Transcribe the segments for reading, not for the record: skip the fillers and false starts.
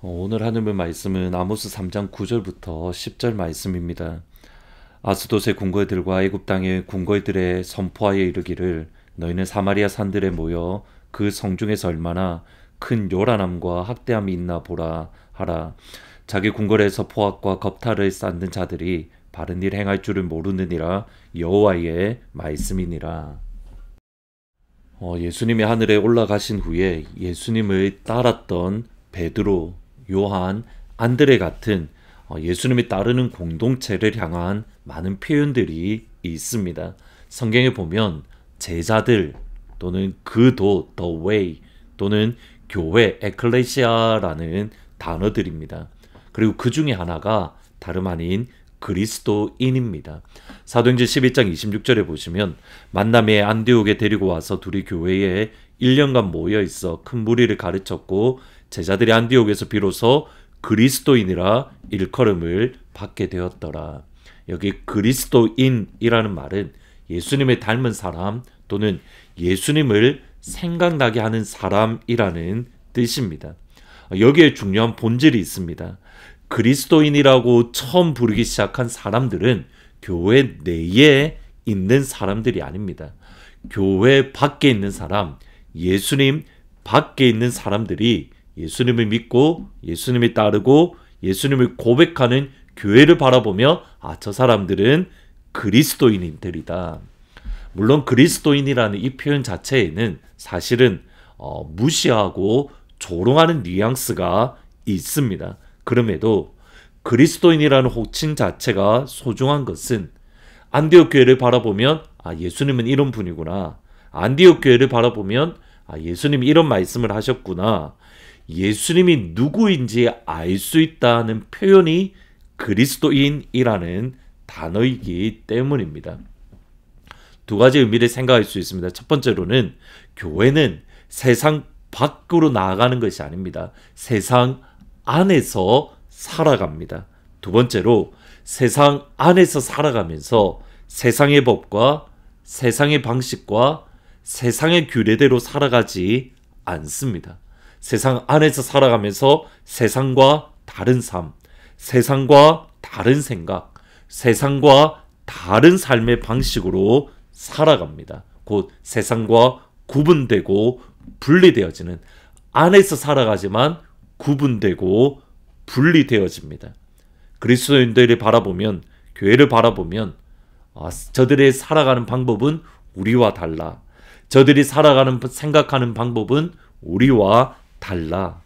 오늘 하늘 말씀은 아모스 3장 9절부터 10절 말씀입니다. 아스돗의 궁궐들과 애굽 땅의 궁궐들에 선포하여 이르기를 너희는 사마리아 산들에 모여 그 성중에서 얼마나 큰 요란함과 학대함이 있나 보라 하라. 자기 궁궐에서 포악과 겁탈을 쌓는 자들이 바른 일 행할 줄을 모르느니라. 여호와의 말씀이니라. 예수님이 하늘에 올라가신 후에 예수님을 따랐던 베드로, 요한, 안드레 같은 예수님이 따르는 공동체를 향한 많은 표현들이 있습니다. 성경에 보면 제자들 또는 그도, the way 또는 교회, 에클레시아라는 단어들입니다. 그리고 그 중에 하나가 다름 아닌 그리스도인입니다. 사도행전 11장 26절에 보시면 만남에 안디옥에 데리고 와서 둘이 교회에 1년간 모여 있어 큰 무리를 가르쳤고 제자들이 안디옥에서 비로소 그리스도인이라 일컬음을 받게 되었더라. 여기 그리스도인이라는 말은 예수님을 닮은 사람 또는 예수님을 생각나게 하는 사람이라는 뜻입니다. 여기에 중요한 본질이 있습니다. 그리스도인이라고 처음 부르기 시작한 사람들은 교회 내에 있는 사람들이 아닙니다. 교회 밖에 있는 사람, 예수님 밖에 있는 사람들이 예수님을 믿고 예수님을 따르고 예수님을 고백하는 교회를 바라보며 저 사람들은 그리스도인들이다. 물론 그리스도인이라는 이 표현 자체에는 사실은 무시하고 조롱하는 뉘앙스가 있습니다. 그럼에도 그리스도인이라는 호칭 자체가 소중한 것은 안디옥 교회를 바라보면 예수님은 이런 분이구나. 안디옥 교회를 바라보면 예수님이 이런 말씀을 하셨구나. 예수님이 누구인지 알 수 있다는 표현이 그리스도인이라는 단어이기 때문입니다. 두 가지 의미를 생각할 수 있습니다. 첫 번째로는 교회는 세상 밖으로 나아가는 것이 아닙니다. 세상 안에서 살아갑니다. 두 번째로 세상 안에서 살아가면서 세상의 법과 세상의 방식과 세상의 규례대로 살아가지 않습니다. 세상 안에서 살아가면서 세상과 다른 삶, 세상과 다른 생각, 세상과 다른 삶의 방식으로 살아갑니다. 곧 세상과 구분되고 분리되어지는, 안에서 살아가지만 구분되고 분리되어집니다. 그리스도인들을 바라보면, 교회를 바라보면 저들의 살아가는 방법은 우리와 달라. 저들이 살아가는, 생각하는 방법은 우리와 달라.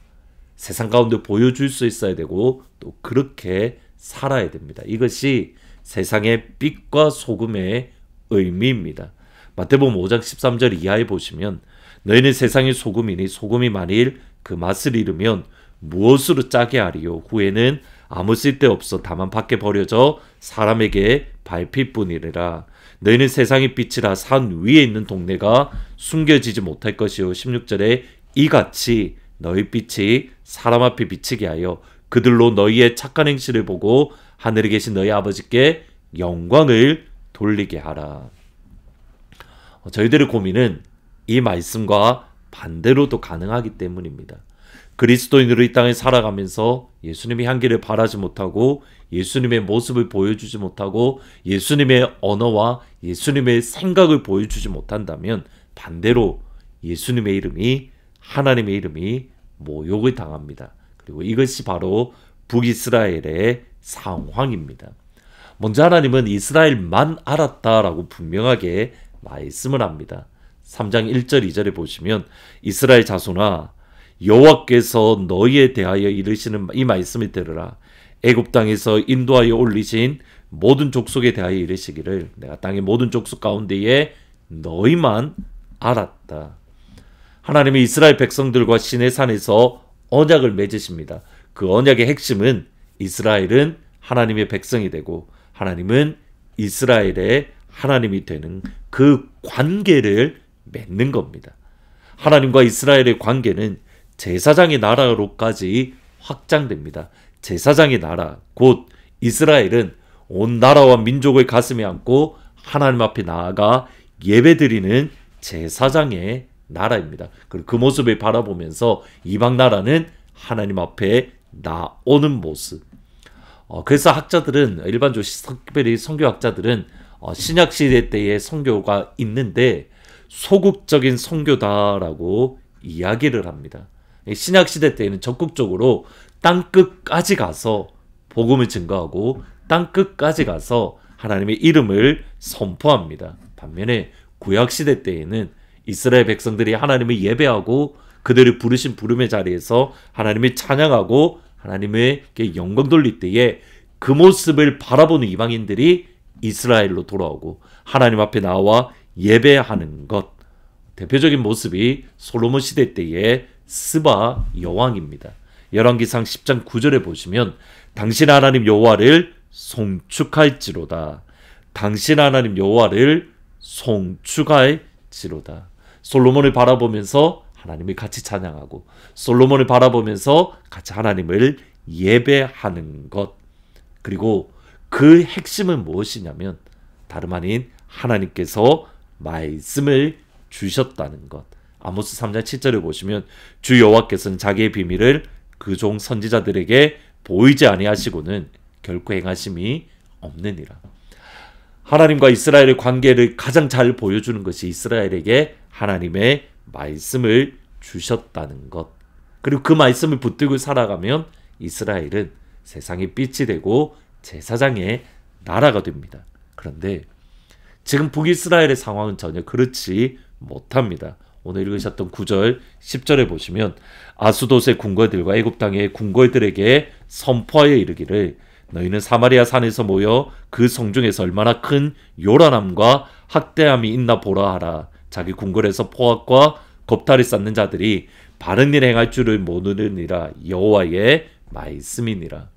세상 가운데 보여줄 수 있어야 되고 또 그렇게 살아야 됩니다. 이것이 세상의 빛과 소금의 의미입니다. 마태복음 5장 13절 이하에 보시면 너희는 세상의 소금이니 소금이 만일 그 맛을 잃으면 무엇으로 짜게 하리요. 후에는 아무 쓸데없어 다만 밖에 버려져 사람에게 밟힐 뿐이라. 너희는 세상의 빛이라 산 위에 있는 동네가 숨겨지지 못할 것이요. 16절에 이같이 너희 빛이 사람 앞에 비치게 하여 그들로 너희의 착한 행실을 보고 하늘에 계신 너희 아버지께 영광을 돌리게 하라. 저희들의 고민은 이 말씀과 반대로도 가능하기 때문입니다. 그리스도인으로 이 땅에 살아가면서 예수님의 향기를 바라지 못하고 예수님의 모습을 보여주지 못하고 예수님의 언어와 예수님의 생각을 보여주지 못한다면 반대로 예수님의 이름이, 하나님의 이름이 모욕을 당합니다. 그리고 이것이 바로 북이스라엘의 상황입니다. 먼저 하나님은 이스라엘만 알았다라고 분명하게 말씀을 합니다. 3장 1절 2절에 보시면 이스라엘 자손아 여호와께서 너희에 대하여 이르시는 이 말씀을 들으라. 애굽 땅에서 인도하여 올리신 모든 족속에 대하여 이르시기를 내가 땅의 모든 족속 가운데에 너희만 알았다. 하나님이 이스라엘 백성들과 시내산에서 언약을 맺으십니다. 그 언약의 핵심은 이스라엘은 하나님의 백성이 되고 하나님은 이스라엘의 하나님이 되는 그 관계를 맺는 겁니다. 하나님과 이스라엘의 관계는 제사장의 나라로까지 확장됩니다. 제사장의 나라, 곧 이스라엘은 온 나라와 민족을 가슴에 안고 하나님 앞에 나아가 예배드리는 제사장의 나라입니다. 그리고 그 모습을 바라보면서 이방 나라는 하나님 앞에 나오는 모습. 그래서 학자들은 일반적으로 특별히 선교학자들은 신약시대 때의 선교가 있는데 소극적인 선교다라고 이야기를 합니다. 신약시대 때에는 적극적으로 땅끝까지 가서 복음을 증거하고 땅끝까지 가서 하나님의 이름을 선포합니다. 반면에 구약시대 때에는 이스라엘 백성들이 하나님을 예배하고 그들을 부르신 부름의 자리에서 하나님을 찬양하고 하나님에게 영광 돌릴 때에 그 모습을 바라보는 이방인들이 이스라엘로 돌아오고 하나님 앞에 나와 예배하는 것. 대표적인 모습이 솔로몬 시대 때의 스바 여왕입니다. 열왕기상 10장 9절에 보시면 당신 하나님 여호와를 송축할지로다. 당신 하나님 여호와를 송축할지로다. 솔로몬을 바라보면서 하나님을 같이 찬양하고 솔로몬을 바라보면서 같이 하나님을 예배하는 것. 그리고 그 핵심은 무엇이냐면 다름 아닌 하나님께서 말씀을 주셨다는 것. 아모스 3장 7절을 보시면 주 여호와께서는 자기의 비밀을 그 종 선지자들에게 보이지 아니하시고는 결코 행하심이 없느니라. 하나님과 이스라엘의 관계를 가장 잘 보여주는 것이 이스라엘에게 하나님의 말씀을 주셨다는 것. 그리고 그 말씀을 붙들고 살아가면 이스라엘은 세상의 빛이 되고 제사장의 나라가 됩니다. 그런데 지금 북이스라엘의 상황은 전혀 그렇지 못합니다. 오늘 읽으셨던 9절, 10절에 보시면 아수돗의 궁궐들과 애굽 땅의 궁궐들에게 선포하여 이르기를 너희는 사마리아 산에서 모여 그 성중에서 얼마나 큰 요란함과 학대함이 있나 보라 하라. 자기 궁궐에서 포악과 겁탈을 쌓는 자들이 바른 일 행할 줄을 모르느니라. 여호와의 말씀이니라.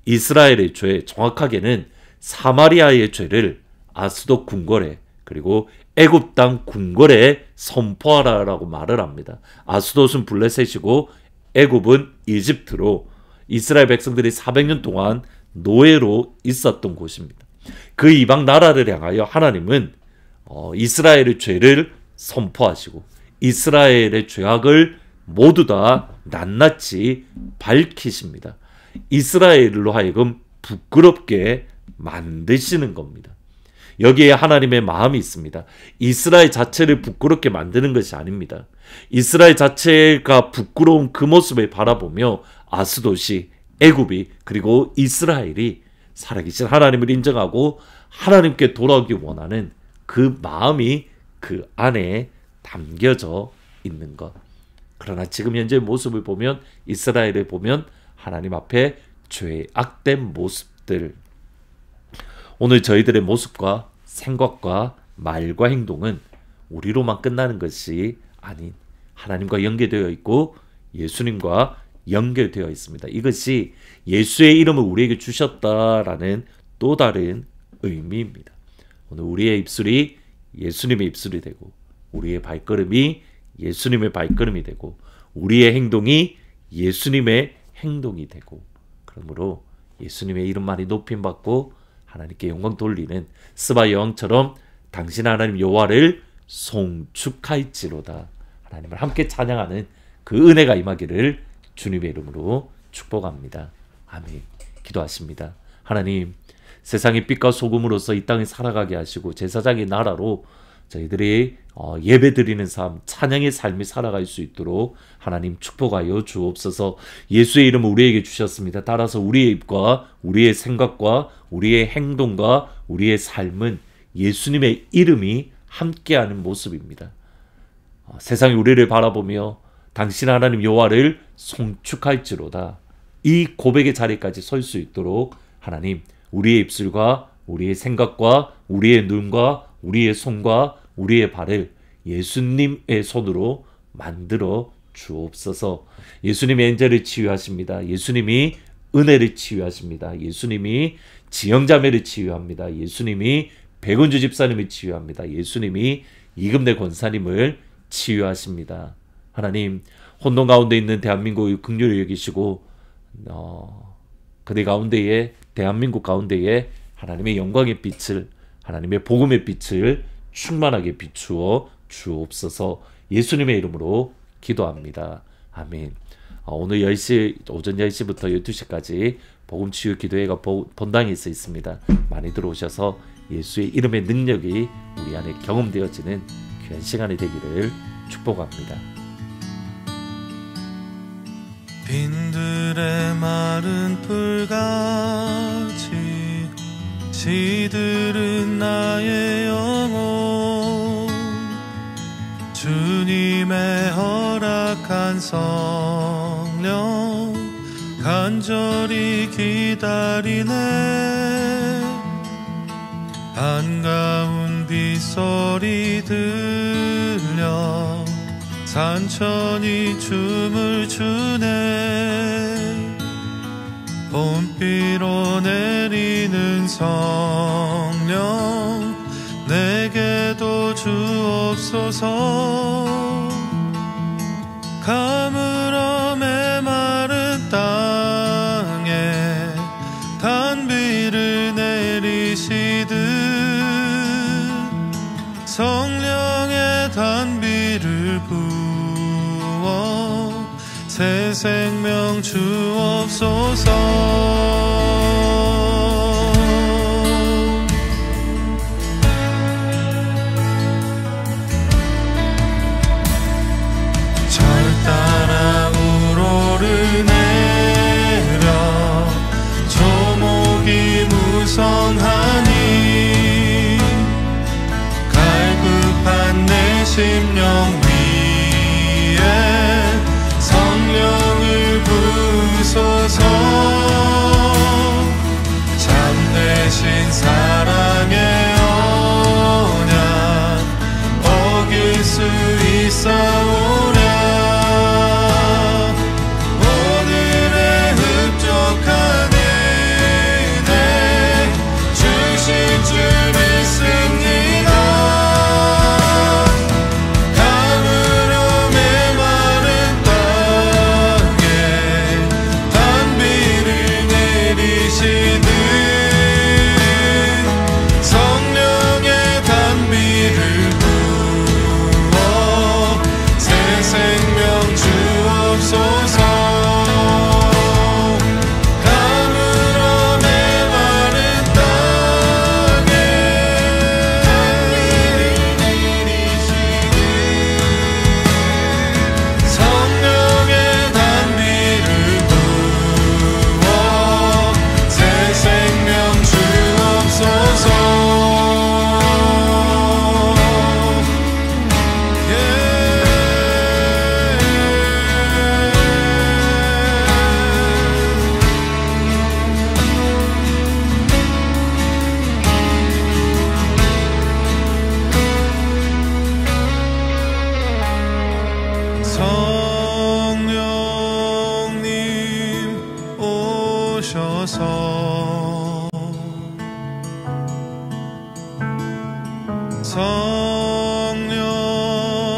이스라엘의 죄, 정확하게는 사마리아의 죄를 아스돗 궁궐에 그리고 애굽 땅 궁궐에 선포하라라고 말을 합니다. 아스돗은 블레셋이고 애굽은 이집트로 이스라엘 백성들이 400년 동안 노예로 있었던 곳입니다. 그 이방 나라를 향하여 하나님은 이스라엘의 죄를 선포하시고 이스라엘의 죄악을 모두 다 낱낱이 밝히십니다. 이스라엘로 하여금 부끄럽게 만드시는 겁니다. 여기에 하나님의 마음이 있습니다. 이스라엘 자체를 부끄럽게 만드는 것이 아닙니다. 이스라엘 자체가 부끄러운 그 모습을 바라보며 아스돗이, 애굽이 그리고 이스라엘이 살아계신 하나님을 인정하고 하나님께 돌아오기 원하는 그 마음이 그 안에 담겨져 있는 것. 그러나 지금 현재의 모습을 보면 이스라엘을 보면 하나님 앞에 죄악된 모습들. 오늘 저희들의 모습과 생각과 말과 행동은 우리로만 끝나는 것이 아닌 하나님과 연계되어 있고 예수님과 연결되어 있습니다. 이것이 예수의 이름을 우리에게 주셨다라는 또 다른 의미입니다. 오늘 우리의 입술이 예수님의 입술이 되고 우리의 발걸음이 예수님의 발걸음이 되고 우리의 행동이 예수님의 행동이 되고 그러므로 예수님의 이름만이 높임받고 하나님께 영광 돌리는 스바 여왕처럼 당신 하나님 여호와를 송축할지로다. 하나님을 함께 찬양하는 그 은혜가 임하기를 주님의 이름으로 축복합니다. 아멘. 기도하십니다. 하나님, 세상의 빛과 소금으로서 이 땅에 살아가게 하시고 제사장의 나라로 저희들이 예배드리는 삶, 찬양의 삶이 살아갈 수 있도록 하나님 축복하여 주옵소서. 예수의 이름을 우리에게 주셨습니다. 따라서 우리의 입과 우리의 생각과 우리의 행동과 우리의 삶은 예수님의 이름이 함께하는 모습입니다. 세상이 우리를 바라보며 당신 하나님 여호와를 송축할지로다. 이 고백의 자리까지 설 수 있도록 하나님 우리의 입술과 우리의 생각과 우리의 눈과 우리의 손과 우리의 발을 예수님의 손으로 만들어 주옵소서. 예수님이 엔젤을 치유하십니다. 예수님이 은혜를 치유하십니다. 예수님이 지영자매를 치유합니다. 예수님이 백운주 집사님을 치유합니다. 예수님이 이금대 권사님을 치유하십니다. 하나님, 혼돈 가운데 있는 대한민국의 긍휼히 여기시고 그들 가운데에 대한민국 가운데에 하나님의 영광의 빛을 하나님의 복음의 빛을 충만하게 비추어 주옵소서. 예수님의 이름으로 기도합니다. 아멘. 오늘 오전 10시부터 12시까지 복음치유 기도회가 본당에 있습니다. 많이 들어오셔서 예수의 이름의 능력이 우리 안에 경험되어지는 귀한 시간이 되기를 축복합니다. 빈들의 마른 풀같이 시들은 나의 영혼, 주님의 허락한 성령 간절히 기다리네. 반가운 빗소리 들려 산천이 춤을 추네. 봄비로 내리는 성령 내게도 주옵소서. 가물어 메마른 땅에 단비를 내리시듯 성령의 단비를 부어 새 생명 주옵소서. 무성하니 갈급한 내 심령 위에 성령을 부소서. 참되신 사랑의 언약 어길 수 있사오랴. 오늘의 흡족한 주 믿습니다. 가물어 메마른 땅에 단비를 내리시듯 성령의 단비를 부어 새 생명 주옵소서.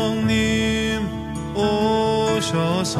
성령님 오셔서